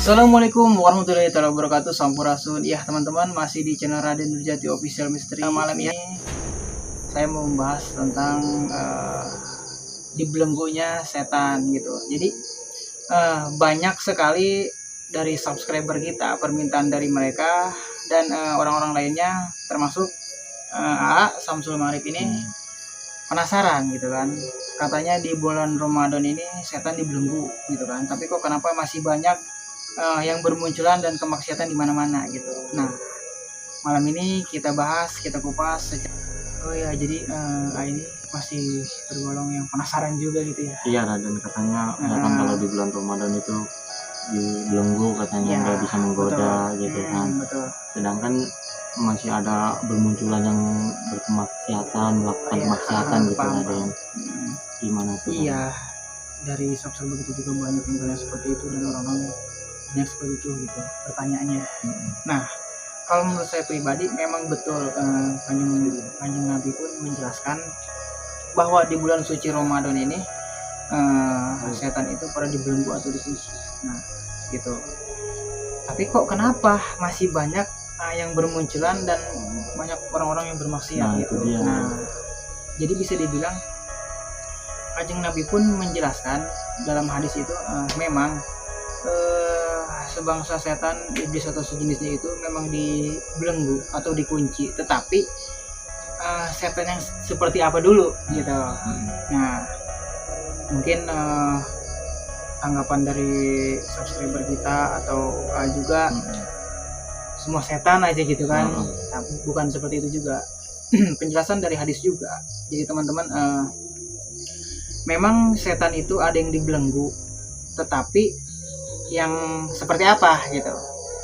Assalamualaikum warahmatullahi wabarakatuh. Sampurasun. Ya teman-teman, masih di channel Raden Nurjati Official Mystery. Malam ini saya mau membahas tentang dibelenggunya setan gitu. Jadi banyak sekali dari subscriber kita permintaan dari mereka dan orang-orang lainnya, termasuk AA Samsul Marif ini penasaran gitu kan. Katanya di bulan Ramadan ini setan dibelenggu gitu kan. Tapi kok kenapa masih banyak yang bermunculan dan kemaksiatan di mana-mana gitu. Nah, malam ini kita bahas, kita kupas oh ya, jadi ini masih tergolong yang penasaran juga gitu ya. Iya, dan katanya kan kalau di bulan Ramadan itu dibelenggu katanya nggak bisa menggoda gitu kan. Betul. Sedangkan masih ada bermunculan yang berkemaksiatan, melakukan kemaksiatan gitu, ada yang gimana tuh? Iya, dari subscriber itu juga banyak yang bilang seperti itu dan orang-orang banyak seperti itu gitu pertanyaannya. Nah, kalau menurut saya pribadi memang betul, Kanjeng Nabi pun menjelaskan bahwa di bulan suci Ramadan ini setan itu pada dibelenggu atau dikunci. Nah, gitu. Tapi kok kenapa masih banyak yang bermunculan dan banyak orang-orang yang bermaksiat gitu. Nah, jadi bisa dibilang Kanjeng Nabi pun menjelaskan dalam hadis itu memang sebangsa setan, iblis atau sejenisnya itu memang dibelenggu atau dikunci, tetapi setan yang seperti apa dulu gitu. Nah, mungkin tanggapan dari subscriber kita atau juga semua setan aja gitu kan. Nah, bukan seperti itu juga. Penjelasan dari hadis juga. Jadi teman-teman, memang setan itu ada yang dibelenggu, tetapi yang seperti apa gitu.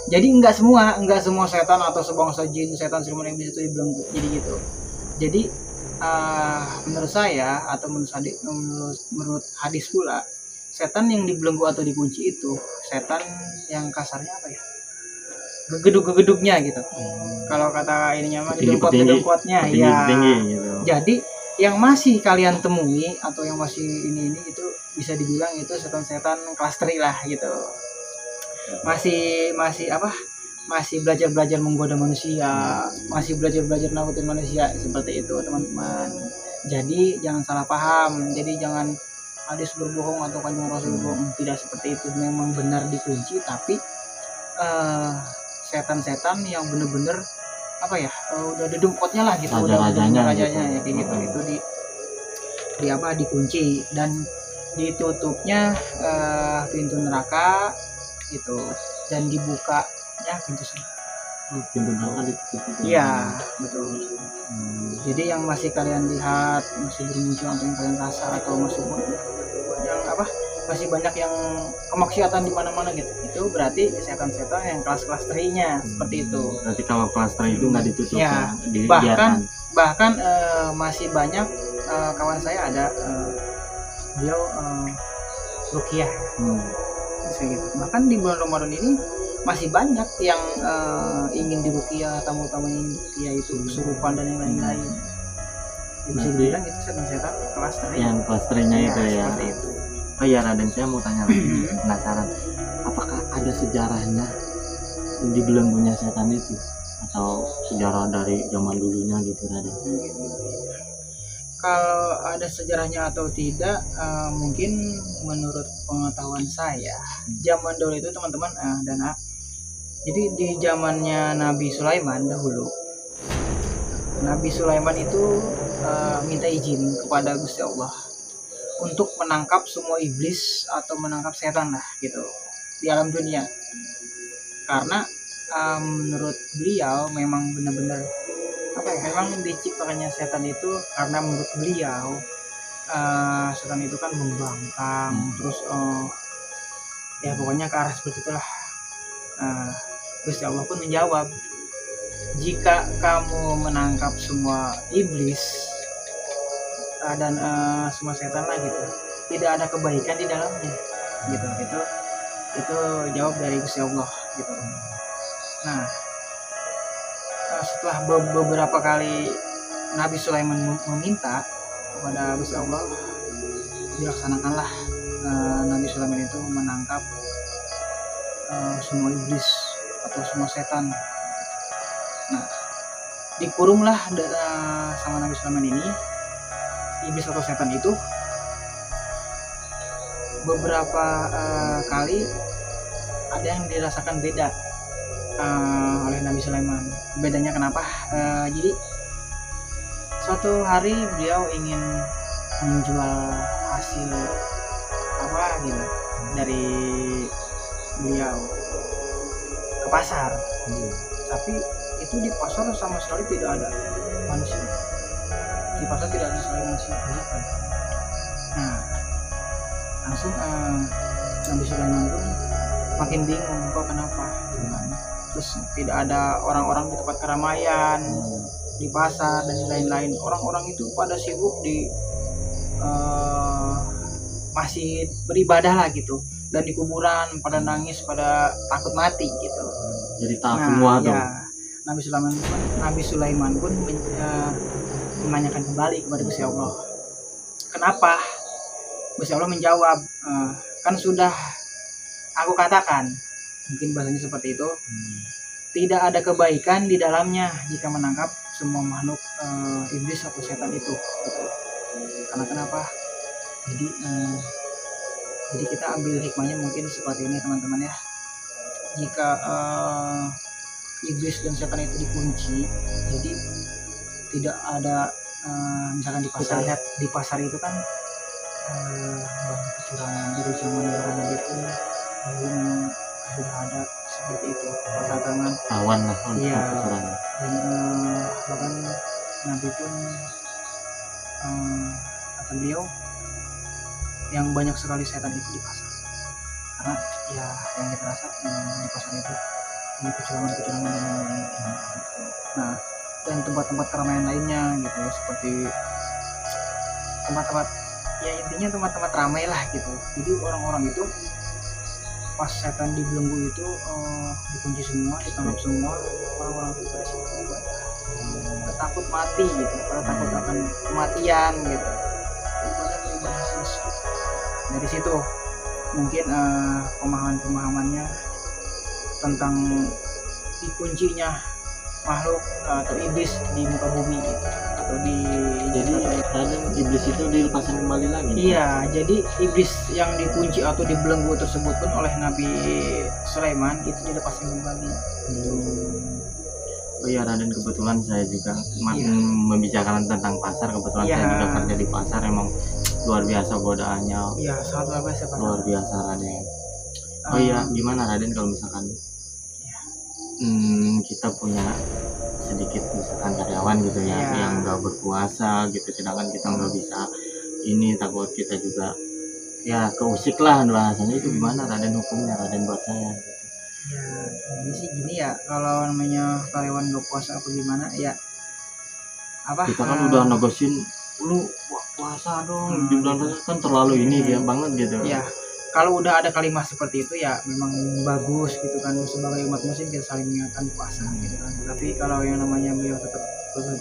Jadi enggak semua setan atau sebangsa jin, setan, siluman, iblis itu dibelenggu. Jadi gitu. Jadi menurut saya atau menurut hadis pula, setan yang dibelenggu atau dikunci itu setan yang kasarnya apa ya? Gegeduk-gegeduknya gitu. Kalau kata ininya mah gedung-gedungnya ya. Gitu. Jadi yang masih kalian temui atau yang masih ini itu bisa dibilang itu setan-setan kelas 3 lah gitu. Masih belajar menggoda manusia, masih belajar nakutin manusia, seperti itu teman-teman. Jadi jangan salah paham. Jadi jangan hadis berbohong atau Kanjeng Rasul berbohong. Tidak seperti itu. Memang benar dikunci, tapi setan-setan yang bener-bener udah dedengkotnya lah gitu, rajanya ya kayak gitu. Itu dikunci dan ditutupnya pintu neraka gitu, dan dibukanya pintu surga. Pintu neraka ditutup. Iya, betul. Jadi yang masih kalian lihat, masih bermunculan atau yang kalian rasa atau masih banyak yang kemaksiatan di mana-mana gitu. Itu berarti setan-setan yang kelas-kelas 3-nya seperti itu. Berarti kalau kelas 3 itu nggak ditutup ya. Bahkan masih banyak kawan saya ada beliau ruqyah. Gitu. Bahkan di bulan Ramadan ini masih banyak yang ingin diruqyah, tamu-tamu yang ruqyah itu kesurupan dan yang lain-lain. Bisa dibilang itu setan-setan kelas 3. Yang kelas 3-nya itu ya. Seperti itu. Oh iya Raden, saya mau tanya lagi, penasaran, apakah ada sejarahnya dibelenggunya setan itu atau sejarah dari zaman dulunya gitu Raden? Kalau ada sejarahnya atau tidak, mungkin menurut pengetahuan saya zaman dulu itu teman-teman jadi di zamannya Nabi Sulaiman dahulu, Nabi Sulaiman itu minta izin kepada Gusti Allah untuk menangkap semua iblis atau menangkap setan lah gitu di alam dunia, karena menurut beliau memang benar-benar memang diciptakannya setan itu karena menurut beliau setan itu kan membangkang, terus ya pokoknya ke arah seperti itulah. Gusti Allah pun menjawab, jika kamu menangkap semua iblis dan semua setan lah gitu, tidak ada kebaikan di dalamnya gitu. Itu jawab dari Gusti Allah gitu. Nah, setelah beberapa kali Nabi Sulaiman meminta kepada Gusti Allah, dilaksanakanlah Nabi Sulaiman itu menangkap semua iblis atau semua setan. Nah, dikurunglah sama Nabi Sulaiman ini iblis atau setan itu beberapa kali ada yang dirasakan beda oleh Nabi Sulaiman. Bedanya kenapa? Jadi suatu hari beliau ingin menjual hasil apa gitu dari beliau ke pasar, tapi itu di pasar sama sekali tidak ada manusia. Di pasar tidak ada sekali manusia. Nah, langsung Nabi Sulaiman pun makin bingung kok kenapa gitu kan. Terus tidak ada orang-orang di tempat keramaian, di pasar dan lain-lain. Orang-orang itu pada sibuk di masih beribadah lah gitu, dan di kuburan pada nangis, pada takut mati gitu. Jadi tahu semua tuh. Ya, Nabi Sulaiman pun menanyakan kembali kepada Gusti Allah, kenapa? Gusti Allah menjawab, kan sudah aku katakan, mungkin bahasanya seperti itu, tidak ada kebaikan di dalamnya jika menangkap semua makhluk iblis atau setan itu gitu. Karena kenapa? Jadi kita ambil hikmahnya mungkin seperti ini teman-teman ya. Jika iblis dan setan itu dikunci, jadi tidak ada misalkan di pasar, lihat di pasar itu kan banyak kecurangan. Dari zaman Nabi pun sudah ada seperti itu, perdagangan awan lah untuk iya, kecurangan. dan bahkan Nabi pun kata beliau yang banyak sekali setan itu di pasar, karena ya yang kita rasa di pasar itu ini kecurangan dan lain-lain. Nah, dan tempat-tempat keramaian lainnya gitu, seperti tempat-tempat ya intinya tempat-tempat ramai lah gitu. Jadi orang-orang itu pas setan dibelenggu itu dikunci semua, ditangkap semua, orang-orang itu pada sibuk beribadah, takut mati gitu, pada takut akan kematian gitu, beribadah terus. Dari situ mungkin pemahamannya tentang dikuncinya makhluk atau iblis di muka bumi gitu, atau di jadi iblis itu dilepaskan kembali lagi. Iya, jadi iblis yang dikunci atau dibelenggu tersebut pun oleh Nabi Sulaiman itu dilepaskan kembali. Oh iya Raden, kebetulan saya juga membicarakan tentang pasar. Kebetulan saya juga kerja di pasar, emang luar biasa godaannya. Iya, sangat luar biasa pasar. Luar biasa Raden. Oh iya, gimana Raden kalau misalkan kita punya sedikit misalkan karyawan gitu ya, yang nggak berpuasa gitu, sedangkan kita nggak bisa ini, takut kita juga ya keusik lah bahasanya, itu gimana Raden hukumnya Raden buat saya gitu. Ya ini sih gini ya, kalau namanya karyawan nggak puasa apa gimana ya, apa kita kan udah negosin lu puasa dong di bulan puasa kan terlalu ini dia banget gitu ya. Kalau udah ada kalimat seperti itu ya memang bagus gitu kan, sebagai umat muslim kita saling mengingatkan puasa gitu kan. Tapi kalau yang namanya beliau tetap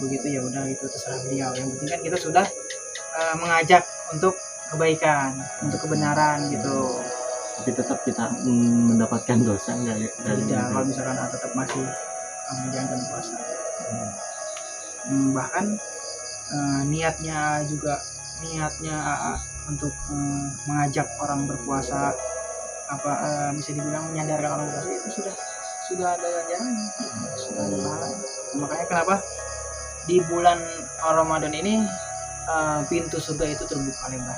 begitu ya udah, itu terserah beliau. Yang penting kan kita sudah mengajak untuk kebaikan, untuk kebenaran gitu. Tapi tetap kita mendapatkan dosa enggak ya? Tidak, kalau misalkan tetap masih menjalankan puasa. Bahkan niatnya untuk mengajak orang berpuasa, apa bisa dibilang menyadarkan orang berpuasa, itu sudah ada ganjarannya, sudah ada pahalanya. Makanya kenapa di bulan Ramadan ini pintu surga itu terbuka lebar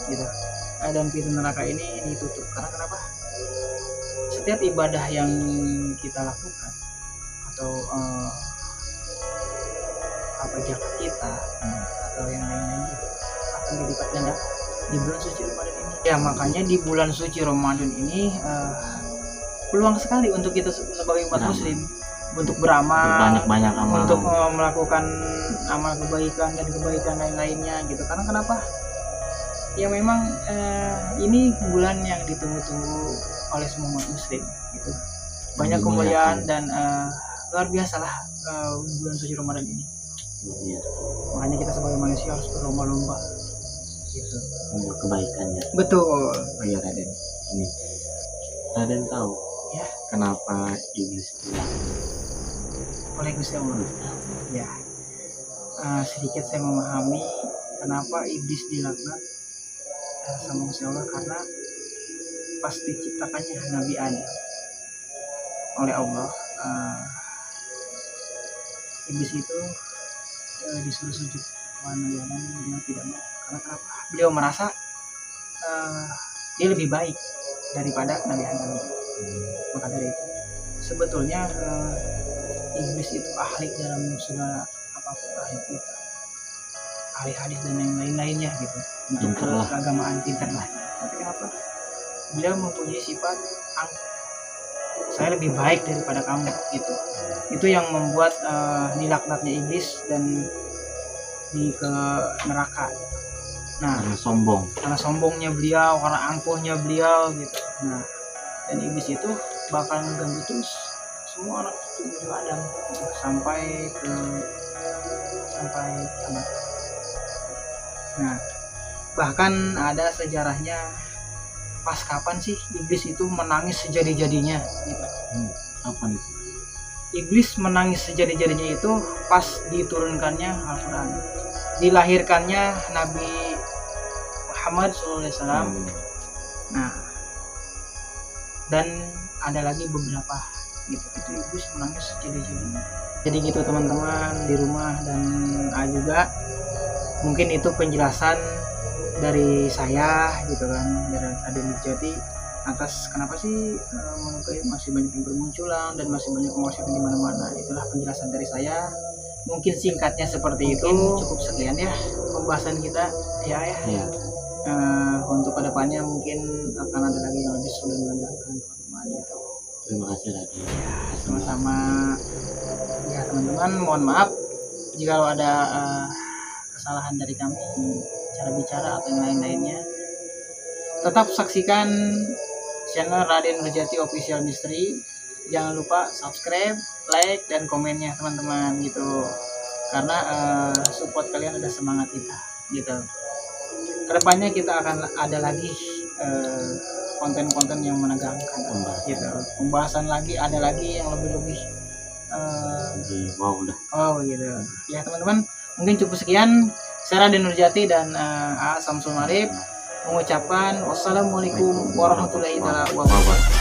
gitu, dan pintu neraka ini ditutup. Karena kenapa? Setiap ibadah yang kita lakukan atau apa zakat kita atau yang lain-lain itu akan dilipat ganda di bulan suci Ramadan ini. Ya makanya di bulan suci Ramadan ini peluang sekali untuk kita sebagai umat muslim untuk beramal, banyak amal, untuk melakukan amal kebaikan dan kebaikan lain-lainnya gitu. Karena kenapa? Ya memang ini bulan yang ditunggu-tunggu oleh semua umat muslim gitu. Banyak kemuliaan dan luar biasa lah bulan suci Ramadan ini. Makanya kita sebagai manusia harus berlomba-lomba gitu untuk kebaikannya. Betul. Oh iya Raden, ini Raden tahu Ya. kenapa iblis bilang Oleh Gusti Allah. Ya. Sedikit saya memahami kenapa iblis dilaknat sama Gusti Allah, karena pas diciptakannya Nabi Adam oleh Allah, iblis itu disuruh sujud kepada Nabi Adam, dia tidak mau. Karena kenapa? Beliau merasa dia lebih baik daripada Nabi Adam. Maka dari itu sebetulnya iblis itu ahli dalam segala apapun, ahli kita, ahli hadis dan yang lain-lainnya gitu, untuk keagamaan, pintar lah. Tapi kenapa? Beliau mempunyai sifat saya lebih baik daripada kamu gitu. Itu yang membuat dilaknatnya iblis dan ke neraka. Nah, karena sombongnya beliau, karena angkuhnya beliau gitu. Nah, dan iblis itu bakal mengganggu terus semua anak cucu Adam gitu, sampai kiamat. Nah, bahkan ada sejarahnya, pas kapan sih iblis itu menangis sejadi-jadinya gitu. Kapan itu? Iblis menangis sejadi-jadinya itu pas diturunkannya Al-Quran, dilahirkannya Nabi Muhammad SAW. Nah, dan ada lagi beberapa gitu, itu iblis menangis sejadi-jadinya. Jadi gitu teman-teman di rumah, dan juga mungkin itu penjelasan dari saya gitu kan, dari Raden Nurjati atas kenapa sih melukai masih banyak yang bermunculan dan masih banyak emosi di mana-mana. Itulah penjelasan dari saya, mungkin singkatnya seperti itu. Cukup sekian ya pembahasan kita ya. Untuk kedepannya mungkin akan ada lagi yang lebih sudah mendengarkan teman-teman gitu. Terima kasih lagi. Sama-sama ya teman-teman, mohon maaf jika ada kesalahan dari kami, cara bicara atau yang lain-lainnya. Tetap saksikan channel Raden Nurjati Official Mystery. Jangan lupa subscribe, like, dan komennya teman-teman gitu. Karena support kalian ada semangat kita gitu. Kedepannya kita akan ada lagi konten-konten yang menegangkan gitu. Pembahasan lagi, ada lagi yang lebih wow gitu. Ya teman-teman, mungkin cukup sekian. Saya Raden Nurjati dan A. Samsul Marif mengucapkan wassalamualaikum warahmatullahi wabarakatuh.